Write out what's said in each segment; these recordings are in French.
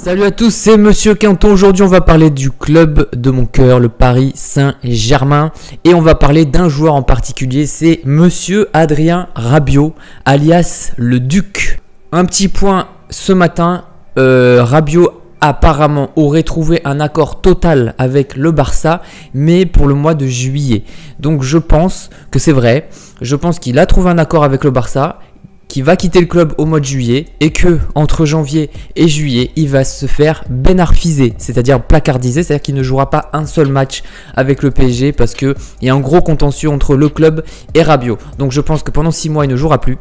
Salut à tous, c'est Monsieur Quinton. Aujourd'hui, on va parler du club de mon cœur, le Paris Saint-Germain. Et on va parler d'un joueur en particulier, c'est Monsieur Adrien Rabiot, alias le Duc. Un petit point ce matin, Rabiot apparemment aurait trouvé un accord total avec le Barça, mais pour le mois de juillet. Donc je pense que c'est vrai, je pense qu'il a trouvé un accord avec le Barça, qui va quitter le club au mois de juillet et que entre janvier et juillet, il va se faire benarfiser, c'est-à-dire placardiser, c'est-à-dire qu'il ne jouera pas un seul match avec le PSG parce qu'il y a un gros contentieux entre le club et Rabiot. Donc je pense que pendant 6 mois, il ne jouera plus.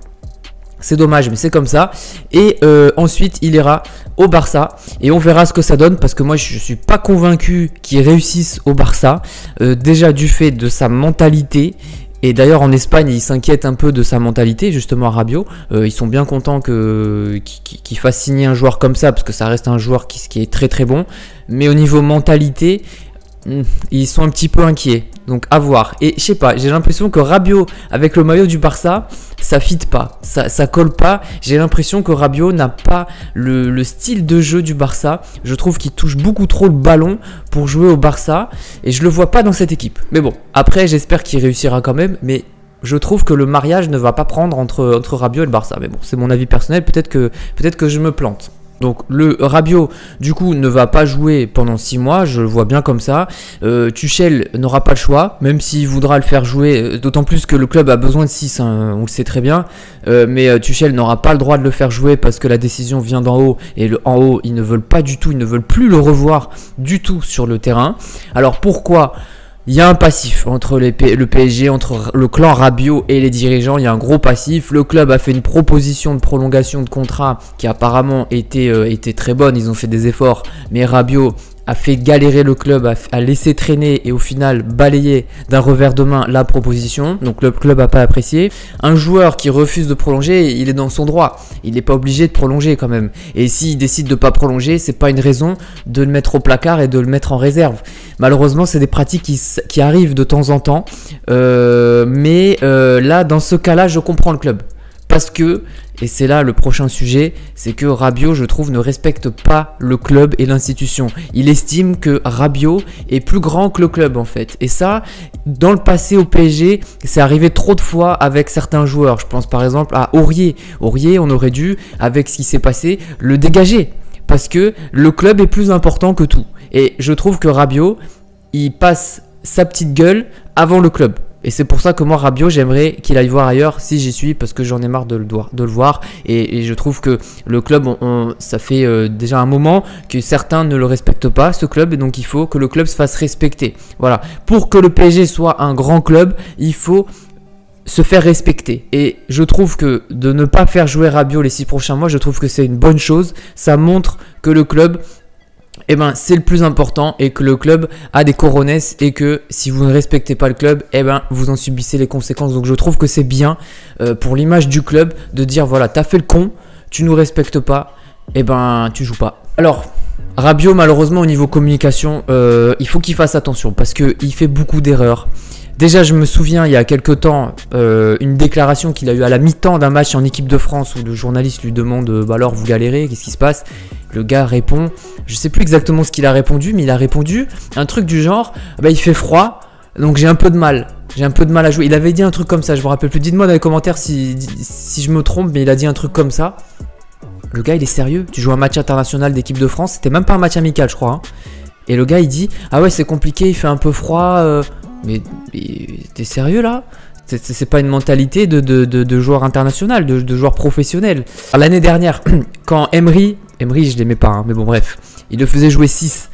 C'est dommage, mais c'est comme ça. Et ensuite, il ira au Barça et on verra ce que ça donne parce que moi, je ne suis pas convaincu qu'il réussisse au Barça. Déjà du fait de sa mentalité. Et d'ailleurs en Espagne, ils s'inquiètent un peu de sa mentalité, justement à Rabiot. Ils sont bien contents qu'il fasse signer un joueur comme ça, parce que ça reste un joueur qui est très très bon. Mais au niveau mentalité, ils sont un petit peu inquiets. Donc à voir. Et je sais pas, j'ai l'impression que Rabiot avec le maillot du Barça, ça fit pas, ça colle pas. J'ai l'impression que Rabiot n'a pas le style de jeu du Barça. Je trouve qu'il touche beaucoup trop le ballon pour jouer au Barça et je le vois pas dans cette équipe. Mais bon, après j'espère qu'il réussira quand même. Mais je trouve que le mariage ne va pas prendre entre Rabiot et le Barça. Mais bon, c'est mon avis personnel. Peut-être que je me plante. Donc le Rabiot du coup ne va pas jouer pendant 6 mois, je le vois bien comme ça. Tuchel n'aura pas le choix, même s'il voudra le faire jouer, d'autant plus que le club a besoin de 6, hein, on le sait très bien. Mais Tuchel n'aura pas le droit de le faire jouer parce que la décision vient d'en haut. Et en haut, ils ne veulent pas du tout, ils ne veulent plus le revoir du tout sur le terrain. Alors pourquoi ? Il y a un passif entre le PSG, entre le clan Rabiot et les dirigeants. Il y a un gros passif. Le club a fait une proposition de prolongation de contrat qui apparemment était très bonne. Ils ont fait des efforts. Mais Rabiot a fait galérer le club, a laissé traîner et au final balayer d'un revers de main la proposition. Donc le club n'a pas apprécié. Un joueur qui refuse de prolonger, il est dans son droit. Il n'est pas obligé de prolonger quand même. Et s'il décide de ne pas prolonger, c'est pas une raison de le mettre au placard et de le mettre en réserve. Malheureusement, c'est des pratiques qui arrivent de temps en temps. Mais là, dans ce cas-là, je comprends le club. Parce que, et c'est là le prochain sujet, c'est que Rabiot, je trouve, ne respecte pas le club et l'institution. Il estime que Rabiot est plus grand que le club en fait. Et ça, dans le passé au PSG, c'est arrivé trop de fois avec certains joueurs. Je pense par exemple à Aurier. Aurier, on aurait dû, avec ce qui s'est passé, le dégager. Parce que le club est plus important que tout. Et je trouve que Rabiot, il passe sa petite gueule avant le club. Et c'est pour ça que moi, Rabiot, j'aimerais qu'il aille voir ailleurs si j'y suis, parce que j'en ai marre de le voir. Et je trouve que le club, ça fait déjà un moment que certains ne le respectent pas, ce club. Et donc, il faut que le club se fasse respecter. Voilà. Pour que le PSG soit un grand club, il faut se faire respecter. Et je trouve que de ne pas faire jouer Rabiot les 6 prochains mois, je trouve que c'est une bonne chose. Ça montre que le club... c'est le plus important et que le club a des coronesses et que si vous ne respectez pas le club, vous en subissez les conséquences. Donc je trouve que c'est bien pour l'image du club de dire voilà, t'as fait le con, tu nous respectes pas, tu joues pas. Alors Rabiot, malheureusement au niveau communication, il faut qu'il fasse attention parce qu'il fait beaucoup d'erreurs. Déjà, je me souviens, il y a quelques temps, une déclaration qu'il a eue à la mi-temps d'un match en équipe de France où le journaliste lui demande alors vous galérez, qu'est-ce qui se passe ? Le gars répond, je sais plus exactement ce qu'il a répondu, mais il a répondu un truc du genre il fait froid, donc j'ai un peu de mal à jouer. Il avait dit un truc comme ça, je me rappelle plus. Dites-moi dans les commentaires si je me trompe, mais il a dit un truc comme ça. Le gars, il est sérieux, tu joues un match international d'équipe de France, c'était même pas un match amical, je crois. Hein. Et le gars, il dit ah ouais, c'est compliqué, il fait un peu froid. Mais t'es sérieux là ? C'est pas une mentalité de joueur international, de joueur professionnel. L'année dernière, quand Emery, je l'aimais pas, hein, mais bon bref, il le faisait jouer 6.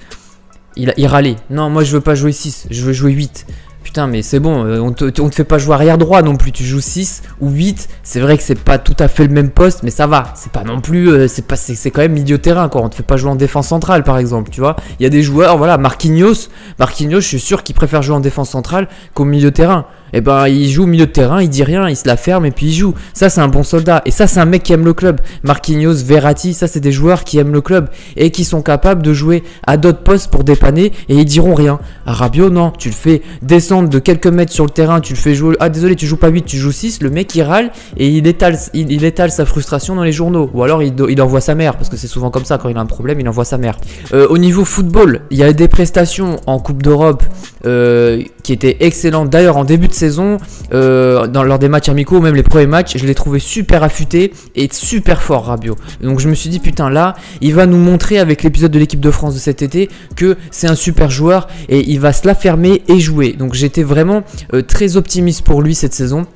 Il râlait. Non, moi je veux pas jouer 6, je veux jouer 8. Putain, mais c'est bon, on te fait pas jouer arrière droit non plus, tu joues 6 ou 8. C'est vrai que c'est pas tout à fait le même poste, mais ça va. C'est pas non plus, c'est quand même milieu terrain quoi. On te fait pas jouer en défense centrale par exemple, tu vois. Il y a des joueurs, voilà, Marquinhos, je suis sûr qu'il préfère jouer en défense centrale qu'au milieu terrain. Et ben il joue au milieu de terrain, il dit rien, il se la ferme et puis il joue. Ça c'est un bon soldat et ça c'est un mec qui aime le club. Marquinhos, Verratti, ça c'est des joueurs qui aiment le club et qui sont capables de jouer à d'autres postes pour dépanner et ils diront rien. À Rabiot non, tu le fais descendre de quelques mètres sur le terrain, tu le fais jouer, ah désolé tu joues pas 8, tu joues 6, le mec il râle et il étale sa frustration dans les journaux ou alors il envoie sa mère parce que c'est souvent comme ça quand il a un problème, il envoie sa mère. Au niveau football, il y a des prestations en Coupe d'Europe qui étaient excellentes. D'ailleurs en début de saison, lors des matchs amicaux, même les premiers matchs, je l'ai trouvé super affûté et super fort Rabiot. Donc je me suis dit putain là, il va nous montrer avec l'épisode de l'équipe de France de cet été que c'est un super joueur et il va se la fermer et jouer. Donc j'étais vraiment très optimiste pour lui cette saison.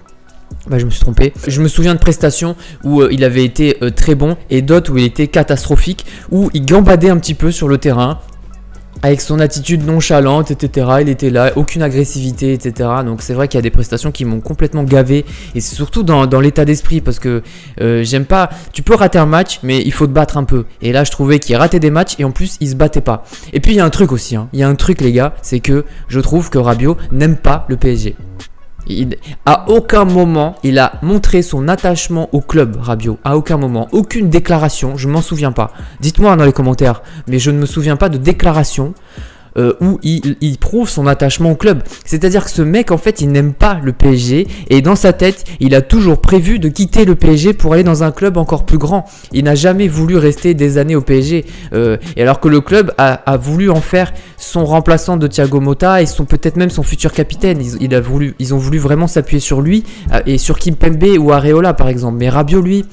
Bah, je me suis trompé. Je me souviens de prestations où il avait été très bon et d'autres où il était catastrophique, où il gambadait un petit peu sur le terrain avec son attitude nonchalante, etc. Il était là, aucune agressivité, etc. Donc c'est vrai qu'il y a des prestations qui m'ont complètement gavé et c'est surtout dans l'état d'esprit parce que j'aime pas. Tu peux rater un match, mais il faut te battre un peu. Et là, je trouvais qu'il ratait des matchs et en plus, il se battait pas. Et puis il y a un truc aussi, hein. Il y a un truc les gars, c'est que je trouve que Rabiot n'aime pas le PSG. À aucun moment, il a montré son attachement au club, Rabiot. À aucun moment. Aucune déclaration, je m'en souviens pas. Dites-moi dans les commentaires, mais je ne me souviens pas de déclaration où il prouve son attachement au club. C'est-à-dire que ce mec, en fait, il n'aime pas le PSG et dans sa tête, il a toujours prévu de quitter le PSG pour aller dans un club encore plus grand. Il n'a jamais voulu rester des années au PSG. Et alors que le club a voulu en faire son remplaçant de Thiago Motta et peut-être même son futur capitaine. Ils ont voulu vraiment s'appuyer sur lui et sur Kimpembe ou Areola par exemple. Mais Rabiot, lui...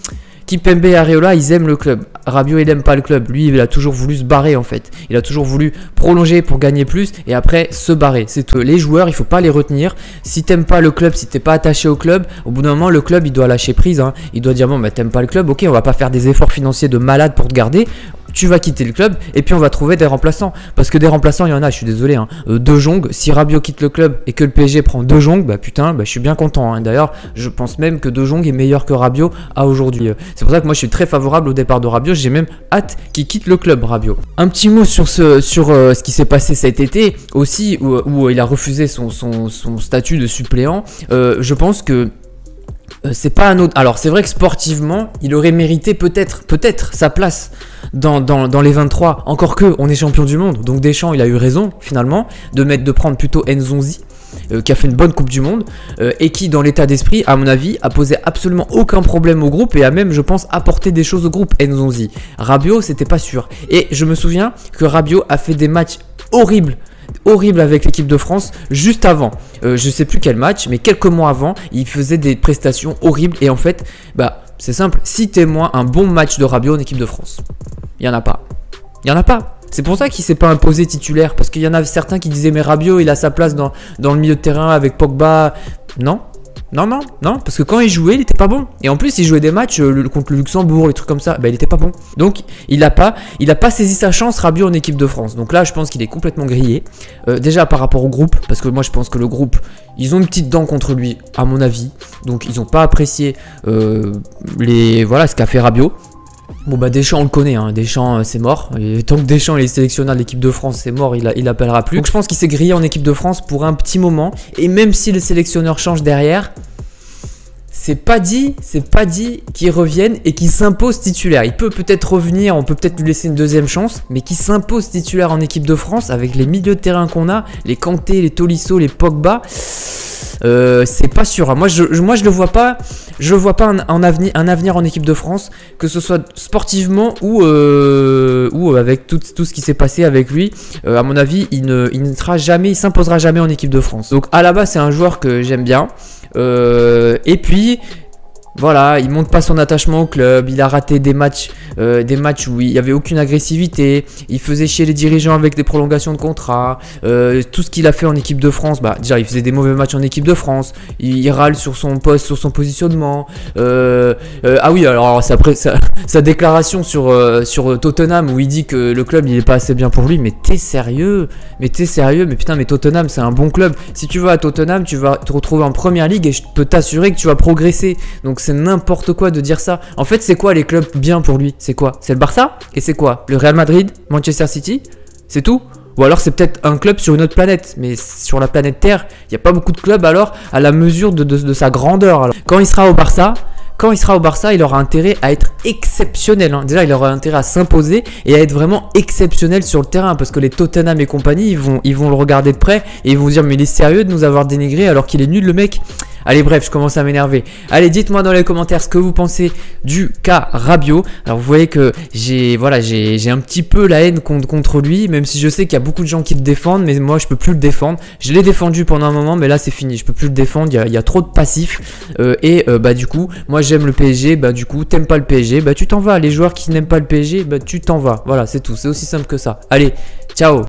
Kimpembe et Areola, ils aiment le club. Rabiot, il n'aime pas le club. Lui, il a toujours voulu se barrer en fait. Il a toujours voulu prolonger pour gagner plus et après se barrer. C'est tout. Les joueurs, il ne faut pas les retenir. Si t'aimes pas le club, si t'es pas attaché au club, au bout d'un moment, le club, il doit lâcher prise. Hein. Il doit dire bon, bah, t'aimes pas le club, ok, on va pas faire des efforts financiers de malade pour te garder. Tu vas quitter le club et puis on va trouver des remplaçants. Parce que des remplaçants, il y en a, je suis désolé. Hein. De Jong, si Rabiot quitte le club et que le PSG prend De Jong, bah putain, bah, je suis bien content. Hein. D'ailleurs, je pense même que De Jong est meilleur que Rabiot à aujourd'hui. C'est pour ça que moi je suis très favorable au départ de Rabiot. J'ai même hâte qu'il quitte le club, Rabiot. Un petit mot sur ce qui s'est passé cet été aussi, où il a refusé son statut de suppléant. Je pense que c'est pas un autre. Alors c'est vrai que sportivement, il aurait mérité peut-être sa place dans les 23. Encore que on est champion du monde, donc Deschamps il a eu raison finalement de prendre plutôt Nzonzi. Qui a fait une bonne Coupe du Monde et qui dans l'état d'esprit à mon avis a posé absolument aucun problème au groupe et a même je pense apporté des choses au groupe. Nzonzi, Rabiot c'était pas sûr et je me souviens que Rabiot a fait des matchs horrible avec l'équipe de France juste avant, je sais plus quel match mais quelques mois avant il faisait des prestations horribles et en fait bah c'est simple, citez-moi un bon match de Rabiot en équipe de France. Il y en a pas. C'est pour ça qu'il s'est pas imposé titulaire parce qu'il y en a certains qui disaient mais Rabiot il a sa place dans le milieu de terrain avec Pogba. Non, parce que quand il jouait, il était pas bon. Et en plus, il jouait des matchs contre le Luxembourg, les trucs comme ça, bah il était pas bon. Donc, il a pas saisi sa chance, Rabiot en équipe de France. Donc là, je pense qu'il est complètement grillé. Déjà par rapport au groupe, parce que moi, je pense que le groupe, ils ont une petite dent contre lui, à mon avis. Donc, ils ont pas apprécié ce qu'a fait Rabiot. Bon bah Deschamps on le connaît, hein. Deschamps c'est mort, et tant que Deschamps il est sélectionneur de l'équipe de France c'est mort, il appellera plus. Donc je pense qu'il s'est grillé en équipe de France pour un petit moment, et même si le sélectionneur change derrière, c'est pas dit qu'il revienne et qu'il s'impose titulaire. Il peut peut-être revenir, on peut peut-être lui laisser une deuxième chance, mais qu'il s'impose titulaire en équipe de France avec les milieux de terrain qu'on a, les Kanté, les Tolisso, les Pogba. C'est pas sûr. Moi je le vois pas. Je vois pas un avenir en équipe de France, que ce soit sportivement ou avec tout ce qui s'est passé avec lui. À mon avis, il s'imposera jamais en équipe de France. Donc à la base, c'est un joueur que j'aime bien. Et puis voilà, il montre pas son attachement au club, il a raté des matchs où il n'y avait aucune agressivité, il faisait chier les dirigeants avec des prolongations de contrat, tout ce qu'il a fait en équipe de France, bah déjà il faisait des mauvais matchs en équipe de France, il râle sur son poste, sur son positionnement, ah oui alors après sa déclaration sur Tottenham où il dit que le club il est pas assez bien pour lui, mais t'es sérieux, mais putain mais Tottenham c'est un bon club, si tu vas à Tottenham tu vas te retrouver en première ligue et je peux t'assurer que tu vas progresser, donc c'est n'importe quoi de dire ça. En fait, c'est quoi les clubs bien pour lui? C'est quoi? C'est le Barça? Et c'est quoi? Le Real Madrid? Manchester City? C'est tout? Ou alors c'est peut-être un club sur une autre planète. Mais sur la planète Terre, il n'y a pas beaucoup de clubs alors à la mesure de sa grandeur. Alors, quand il sera au Barça, il aura intérêt à être exceptionnel. Hein. Déjà, il aura intérêt à s'imposer et à être vraiment exceptionnel sur le terrain. Parce que les Tottenham et compagnie, ils vont le regarder de près et ils vont se dire mais il est sérieux de nous avoir dénigré alors qu'il est nul le mec. Allez bref, je commence à m'énerver. Allez, dites-moi dans les commentaires ce que vous pensez du cas Rabiot. Alors vous voyez que j'ai un petit peu la haine contre lui, même si je sais qu'il y a beaucoup de gens qui le défendent, mais moi je peux plus le défendre. Je l'ai défendu pendant un moment, mais là c'est fini, je peux plus le défendre, il y a trop de passifs. Bah du coup, moi j'aime le PSG, bah du coup, t'aimes pas le PSG, bah tu t'en vas. Les joueurs qui n'aiment pas le PSG, bah tu t'en vas. Voilà, c'est tout, c'est aussi simple que ça. Allez, ciao.